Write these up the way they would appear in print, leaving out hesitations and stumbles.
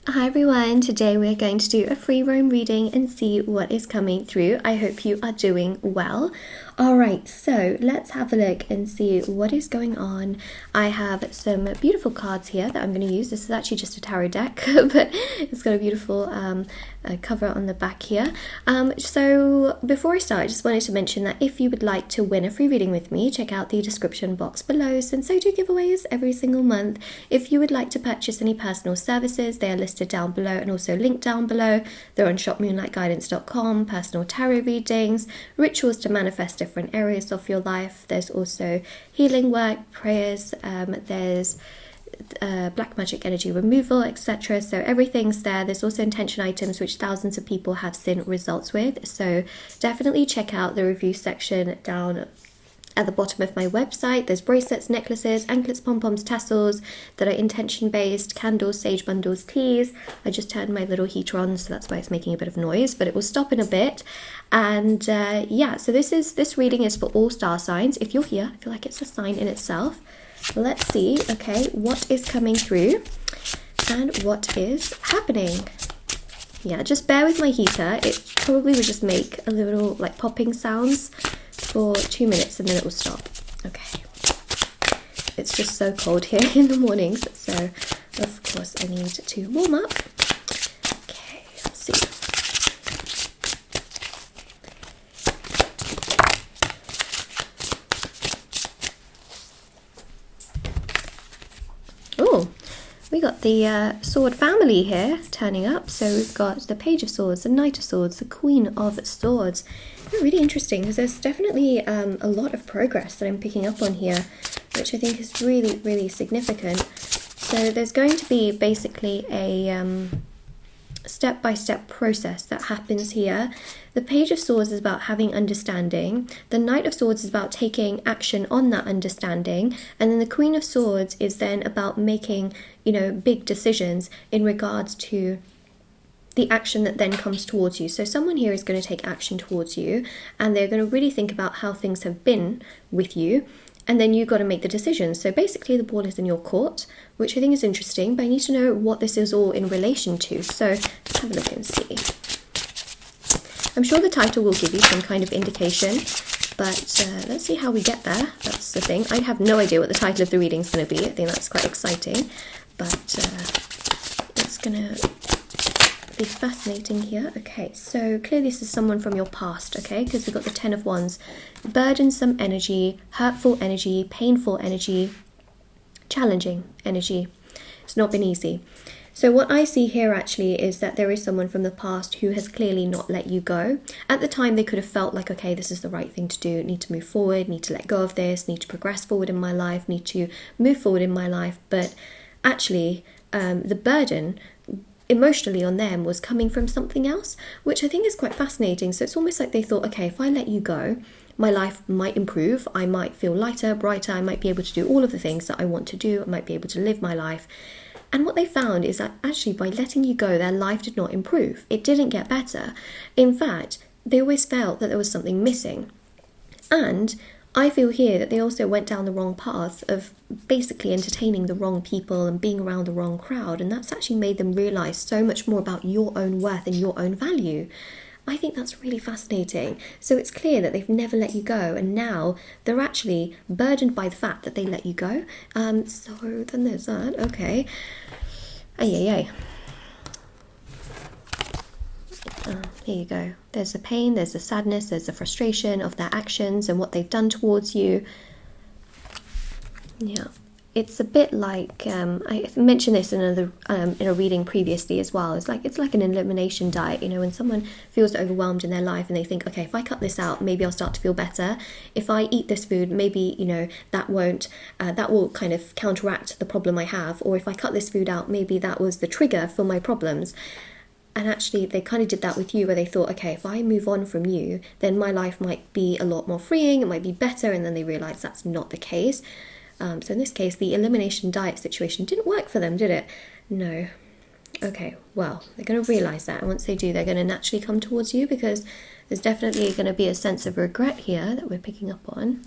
Hi everyone, today we're going to do a free roam reading and see what is coming through. I hope you are doing well. Alright, so let's have a look and see what is going on. I have some beautiful cards here that I'm going to use. This is actually just a tarot deck, but it's got a beautiful cover on the back here. So before I start, I just wanted to mention that if you would like to win a free reading with me, check out the description box below, since I do giveaways every single month. If you would like to purchase any personal services, they are listed down below and also linked down below. They're on shopmoonlightguidance.com, personal tarot readings, rituals to manifest different areas of your life. There's also healing work, prayers, there's black magic energy removal, etc. So everything's there. There's also intention items which thousands of people have seen results with, so definitely check out the review section down at the bottom of my website. There's bracelets, necklaces, anklets, pom-poms, tassels that are intention based, candles, sage bundles, teas. I just turned my little heater on, so that's why it's making a bit of noise, but it will stop in a bit. And yeah, so this reading is for all star signs. If you're here, I feel like it's a sign in itself. Let's see, okay, what is coming through and what is happening. Yeah, just bear with my heater. It probably would just make a little like popping sounds for 2 minutes and then it will stop. Okay. It's just so cold here in the mornings, so of course I need to warm up. Okay, let's see. Oh, we got the sword family here turning up. So we've got the Page of Swords, the Knight of Swords, the Queen of Swords. They're really interesting because there's definitely a lot of progress that I'm picking up on here, which I think is really, really significant. So there's going to be basically a step-by-step process that happens here. The Page of Swords is about having understanding. The Knight of Swords is about taking action on that understanding. And then the Queen of Swords is then about making, you know, big decisions in regards to the action that then comes towards you. So someone here is going to take action towards you and they're going to really think about how things have been with you, and then you've got to make the decision. So basically the ball is in your court, which I think is interesting, but I need to know what this is all in relation to. So let's have a look and see. I'm sure the title will give you some kind of indication, but let's see how we get there. That's the thing. I have no idea what the title of the reading is going to be. I think that's quite exciting, but it's going to be fascinating here. Okay, so clearly this is someone from your past, okay, because we've got the Ten of Wands. Burdensome energy, hurtful energy, painful energy, challenging energy. It's not been easy. So what I see here actually is that there is someone from the past who has clearly not let you go. At the time they could have felt like, okay, this is the right thing to do, need to move forward, need to let go of this, need to progress forward in my life, need to move forward in my life, but actually the burden emotionally on them was coming from something else, which I think is quite fascinating. So it's almost like they thought, okay, if I let you go, my life might improve, I might feel lighter, brighter, I might be able to do all of the things that I want to do, I might be able to live my life. And what they found is that actually by letting you go, their life did not improve. It didn't get better. In fact, they always felt that there was something missing. And I feel here that they also went down the wrong path of basically entertaining the wrong people and being around the wrong crowd, and that's actually made them realise so much more about your own worth and your own value. I think that's really fascinating. So it's clear that they've never let you go, and now they're actually burdened by the fact that they let you go. So then there's that. Okay. Ay. Here you go. There's the pain, there's the sadness, there's the frustration of their actions and what they've done towards you. Yeah, it's a bit like I mentioned this in a reading previously as well. It's like an elimination diet. You know, when someone feels overwhelmed in their life and they think, okay, if I cut this out, maybe I'll start to feel better. If I eat this food, maybe, you know, that will kind of counteract the problem I have. Or if I cut this food out, maybe that was the trigger for my problems. And actually they kind of did that with you, where they thought, okay, if I move on from you, then my life might be a lot more freeing, it might be better, and then they realised that's not the case. So in this case, the elimination diet situation didn't work for them, did it? No. Okay, well, they're going to realise that, and once they do, they're going to naturally come towards you, because there's definitely going to be a sense of regret here that we're picking up on.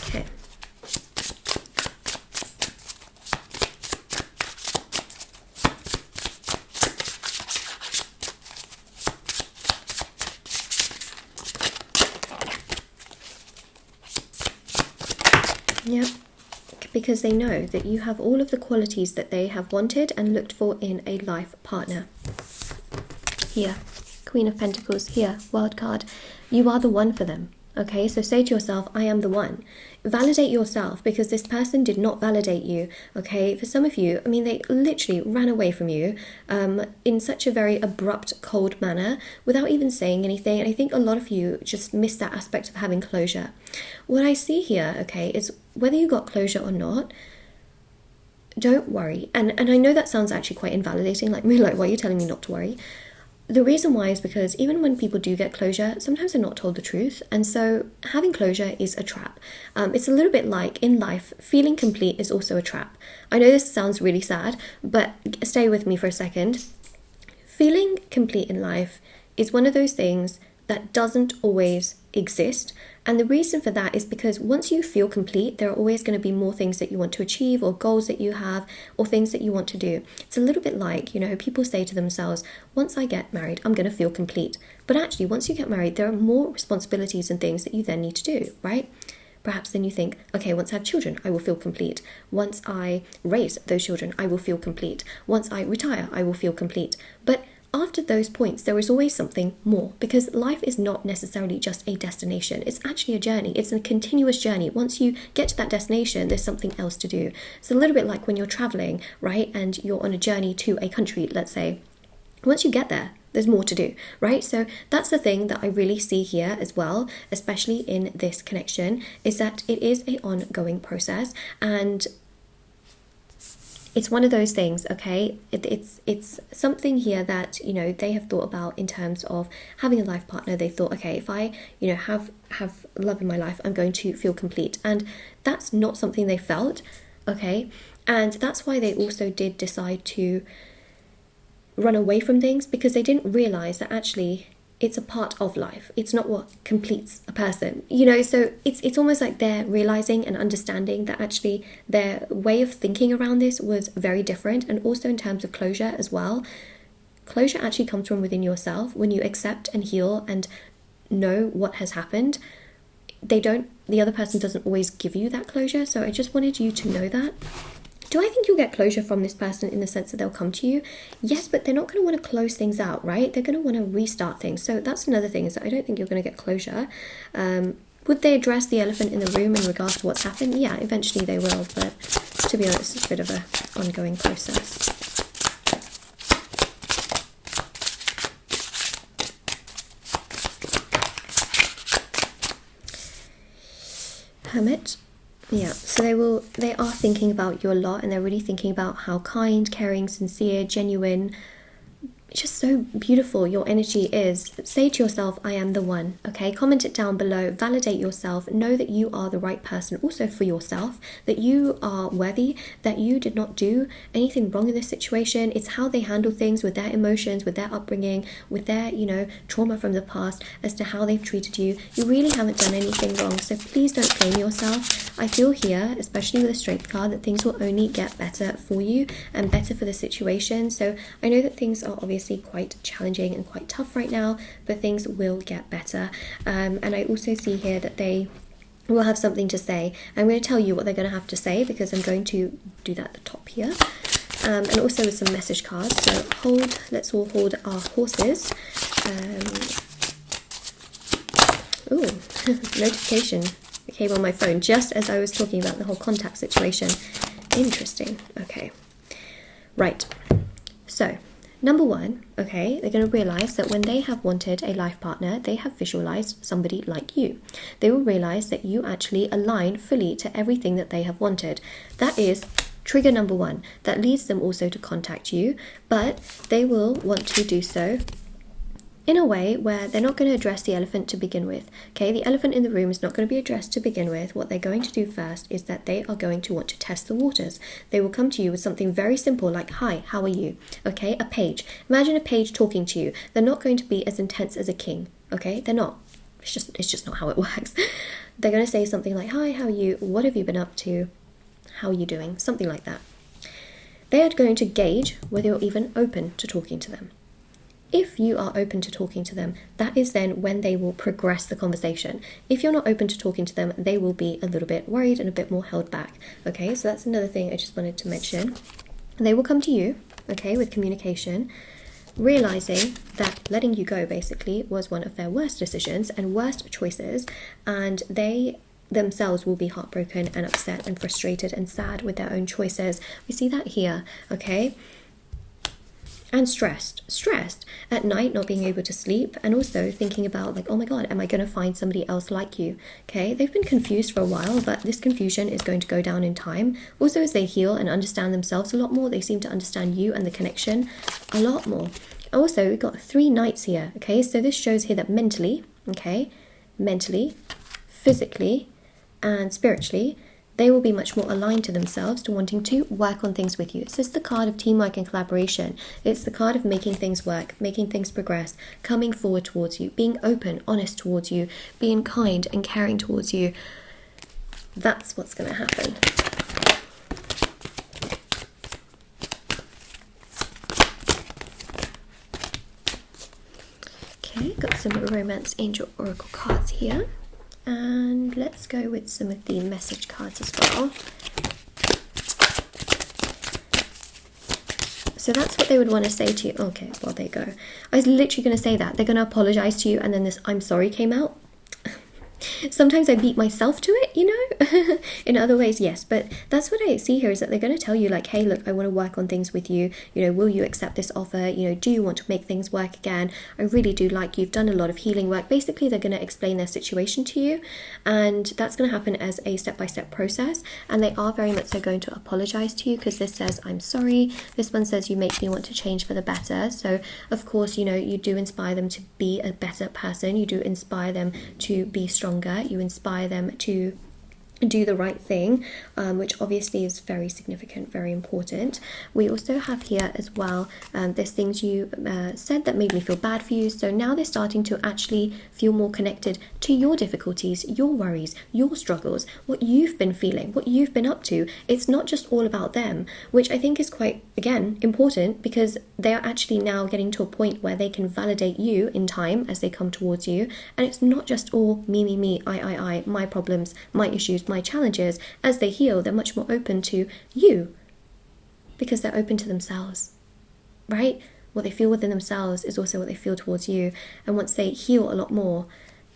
Okay. because they know that you have all of the qualities that they have wanted and looked for in a life partner. Here, Queen of Pentacles, here, World card. You are the one for them. Okay, so say to yourself, I am the one. Validate yourself, because this person did not validate you. Okay, for some of you, I mean, they literally ran away from you in such a very abrupt, cold manner without even saying anything. And I think a lot of you just missed that aspect of having closure. What I see here, okay, is whether you got closure or not, don't worry. And I know that sounds actually quite invalidating, like, Moonlight, why are you telling me not to worry? The reason why is because even when people do get closure, sometimes they're not told the truth. And so having closure is a trap. It's a little bit like in life, feeling complete is also a trap. I know this sounds really sad, but stay with me for a second. Feeling complete in life is one of those things that doesn't always exist. And the reason for that is because once you feel complete, there are always going to be more things that you want to achieve, or goals that you have, or things that you want to do. It's a little bit like, you know, people say to themselves, once I get married, I'm going to feel complete. But actually, once you get married, there are more responsibilities and things that you then need to do, right? Perhaps then you think, okay, once I have children, I will feel complete. Once I raise those children, I will feel complete. Once I retire, I will feel complete. But after those points, there is always something more, because life is not necessarily just a destination. It's actually a journey. It's a continuous journey. Once you get to that destination, there's something else to do. It's a little bit like when you're traveling, right? And you're on a journey to a country, let's say. Once you get there, there's more to do, right? So that's the thing that I really see here as well, especially in this connection, is that it is an ongoing process. And it's one of those things, okay? It's something here that, you know, they have thought about in terms of having a life partner. They thought, okay, if I, you know, have love in my life, I'm going to feel complete. And that's not something they felt, okay? And that's why they also did decide to run away from things, because they didn't realize that actually it's a part of life. It's not what completes a person, you know. So it's almost like they're realizing and understanding that actually their way of thinking around this was very different. And also in terms of closure as well, closure actually comes from within yourself. When you accept and heal and know what has happened, the other person doesn't always give you that closure. So I just wanted you to know that. Do I think you'll get closure from this person in the sense that they'll come to you? Yes, but they're not going to want to close things out, right? They're going to want to restart things. So that's another thing, is that I don't think you're going to get closure. Would they address the elephant in the room in regards to what's happened? Yeah, eventually they will. But to be honest, it's a bit of an ongoing process. Hermit. Yeah, so they are thinking about you a lot, and they're really thinking about how kind, caring, sincere, genuine, just so beautiful your energy is. Say to yourself, I am the one, okay? Comment it down below, validate yourself, know that you are the right person also for yourself, that you are worthy, that you did not do anything wrong in this situation. It's how they handle things with their emotions, with their upbringing, with their, you know, trauma from the past, as to how they've treated you. You really haven't done anything wrong, so please don't blame yourself. I feel here, especially with the Strength card, that things will only get better for you and better for the situation. So I know that things are obviously quite challenging and quite tough right now, but things will get better. And I also see here that they will have something to say. I'm going to tell you what they're going to have to say, because I'm going to do that at the top here. And also with some message cards. So let's all hold our horses. Notification came on my phone just as I was talking about the whole contact situation. Interesting. Okay. Right. So, number one, okay, they're going to realize that when they have wanted a life partner, they have visualized somebody like you. They will realize that you actually align fully to everything that they have wanted. That is trigger number one. That leads them also to contact you, but they will want to do so in a way where they're not going to address the elephant to begin with. Okay, the elephant in the room is not going to be addressed to begin with. What they're going to do first is that they are going to want to test the waters. They will come to you with something very simple like, hi, how are you? Okay, a page. Imagine a page talking to you. They're not going to be as intense as a king. Okay, they're not. It's just not how it works. They're going to say something like, hi, how are you? What have you been up to? How are you doing? Something like that. They are going to gauge whether you're even open to talking to them. If you are open to talking to them, that is then when they will progress the conversation. If you're not open to talking to them, they will be a little bit worried and a bit more held back. Okay, so that's another thing I just wanted to mention. They will come to you, okay, with communication, realizing that letting you go basically was one of their worst decisions and worst choices, and they themselves will be heartbroken and upset and frustrated and sad with their own choices. We see that here, okay? And stressed at night, not being able to sleep, and also thinking about like, oh my god, am I going to find somebody else like you? Okay, they've been confused for a while, but this confusion is going to go down in time. Also, as they heal and understand themselves a lot more, they seem to understand you and the connection a lot more. Also, we've got 3 knights here. Okay, so this shows here that mentally, physically and spiritually, they will be much more aligned to themselves, to wanting to work on things with you. It's just the card of teamwork and collaboration. It's the card of making things work, making things progress, coming forward towards you, being open, honest towards you, being kind and caring towards you. That's what's going to happen. Okay, got some Romance Angel Oracle cards here. And let's go with some of the message cards as well. So that's what they would want to say to you. Okay, well, there you go. I was literally going to say that. They're going to apologize to you, and then this I'm sorry came out. Sometimes I beat myself to it, you know. In other ways, yes, but that's what I see here, is that they're going to tell you like, hey, look, I want to work on things with you, you know, will you accept this offer, you know, do you want to make things work again? I really do like you, you've done a lot of healing work. Basically, they're going to explain their situation to you, and that's going to happen as a step-by-step process, and they are very much so going to apologize to you, because this says I'm sorry, this one says you make me want to change for the better. So of course, you know, you do inspire them to be a better person, you do inspire them to be stronger, you inspire them to do the right thing, which obviously is very significant, very important. We also have here as well, there's things you said that made me feel bad for you, so now they're starting to actually feel more connected to your difficulties, your worries, your struggles, what you've been feeling, what you've been up to. It's not just all about them, which I think is quite, again, important, because they are actually now getting to a point where they can validate you in time as they come towards you, and it's not just all me, I, my problems, my issues, my challenges. As they heal, they're much more open to you, because they're open to themselves, right? What they feel within themselves is also what they feel towards you, and once they heal a lot more,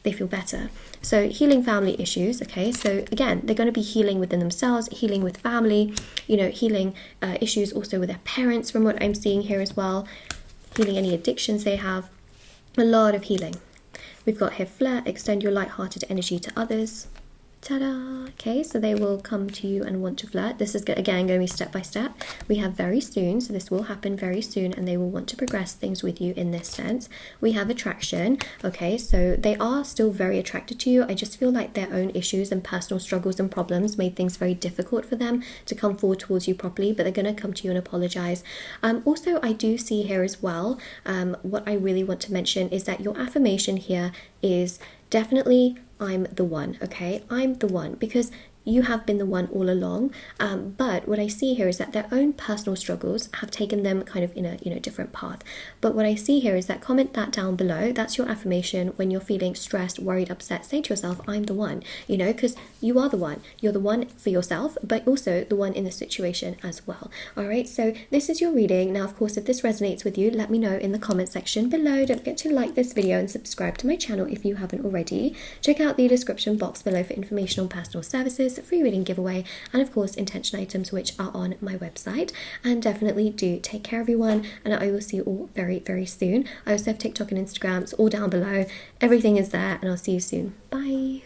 they feel better. So healing family issues, okay, so again, they're going to be healing within themselves, healing with family, you know, healing issues also with their parents, from what I'm seeing here as well, healing any addictions they have, a lot of healing. We've got here flirt, extend your light-hearted energy to others. Ta-da! Okay, so they will come to you and want to flirt. This is, again, going to be step by step. We have very soon, so this will happen very soon, and they will want to progress things with you in this sense. We have attraction. Okay, so they are still very attracted to you. I just feel like their own issues and personal struggles and problems made things very difficult for them to come forward towards you properly, but they're going to come to you and apologize. Also, I do see here as well, what I really want to mention is that your affirmation here is definitely I'm the one, okay? I'm the one, because you have been the one all along, but what I see here is that their own personal struggles have taken them kind of in a different path. But what I see here is that comment that down below. That's your affirmation when you're feeling stressed, worried, upset. Say to yourself, I'm the one, you know, because you are the one. You're the one for yourself, but also the one in the situation as well. All right, so this is your reading. Now, of course, if this resonates with you, let me know in the comment section below. Don't forget to like this video and subscribe to my channel if you haven't already. Check out the description box below for information on personal services, free reading giveaway, and of course intention items, which are on my website. And definitely do take care, everyone, and I will see you all very, very soon. I also have TikTok and Instagram. It's all down below. Everything is there, and I'll see you soon. Bye.